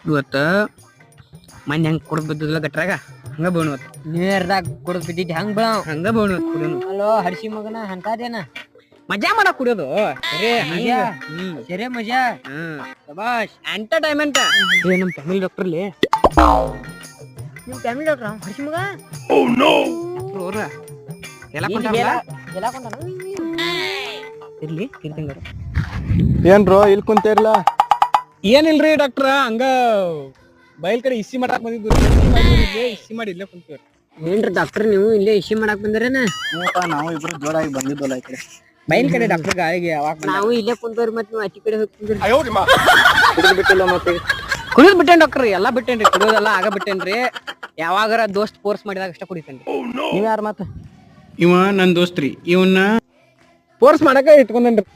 ಇವತ್ತ ಮನ್ ಹೆಂಗ್ ಕುಡ್ದ್ ಬಿದ್ದಿಲ್ಲ ಗಟ್ರಾಗ ಹಂಗ ಬೋಣ ನೀರ್ದಾಗ ಕುಡ್ದ್ ಬಿದ್ದಿದ್ ಹೆಂಗ್ ಬಿಡಾವ್ ಹಂಗ ಬೋಣ ಕುಡಿಯೋನು. ಅಲೋ ಹಡ್ಸಿ ಮಗನ ಅಂತದೇನ ಮಜಾ ಮಾಡಕ್ ಕುಡಿಯೋದು ಮಜಾ ಸರಿ ಮಜಾ ಶಬಾಷ್ ಎಂಟರ್ಟೈನ್ಮೆಂಟ್. ನಮ್ ಫ್ಯಾಮಿಲಿ ಡಾಕ್ಟರ್ಲಿ ನಿಮ್ ಫ್ಯಾಮಿಲಿ ಡಾಕ್ಟರ್ ಹಡ್ಸಿ ಮಗ ಅವ್ರ ಎಲ್ಲ ಎಲ್ಲ ಕೊಂಡ ಇರ್ಲಿ ಇರ್ತಿಂಗಾರ ಏನ್ರೋ ಇಲ್ಲಿ ಕುಂತಿರ್ಲ? ಏನಿಲ್ರಿ ಡಾಕ್ಟ್ರ ಹಂಗ ಬಯಲ್ ಕಡೆ ಇಸಿ ಮಾಡಕ್ ಬಂದಿದ್ದು. ಇಸಿ ಮಾಡಿ ಇಲ್ಲೇ ಕುಂತೀವ್ರಿ. ಏನ್ರಿ ಡಾಕ್ಟರ್ ನೀವು ಇಲ್ಲೇ ಇಶಿ ಮಾಡಕ್ ಬಂದಿರೇನ? ನಾವು ಇಬ್ರು ಜೋರಾಗಿ ಬಂದಿದ್ವಲ್ಲ ಈ ಕಡೆ ಬಯಲ್ ಕಡೆ ಡಾಕ್ಟರ್ ಗಾಳಿಗೆ ಯಾವಾಗ ನಾವು ಇಲ್ಲೇ ಕುಂತವ್ರಿ ಮತ್ ನೀವು ಆಚೆ ಕಡೆ ಹೋಗಿ ಕುಂದ್ರಿ ಬಿಟ್ಟಿಲ್ಲ ಮತ್ತೆ. ಕುಡಿಯೋದ್ ಬಿಟ್ಟೇನ್ ಡಾಕ್ಟರ್, ಎಲ್ಲಾ ಬಿಟ್ಟೇನ್ರಿ. ಕುಡಿಯೋದೆಲ್ಲ ಆಗ ಬಿಟ್ಟೇನ್ರಿ. ಯಾವಾಗಾರ ದೋಸ್ತ್ ಫೋರ್ಸ್ ಮಾಡಿದಾಗ ಅಷ್ಟ ಕುಡಿತೇನ್ರಿ. ನೀವ್ ಯಾರು ಮತ್ತ? ಇವ ನನ್ ದೋಸ್ತ್ರಿ, ಇವನ್ನ ಫೋರ್ಸ್ ಮಾಡಕ ಇಟ್ಕೊಂಡೇನ್ರಿ.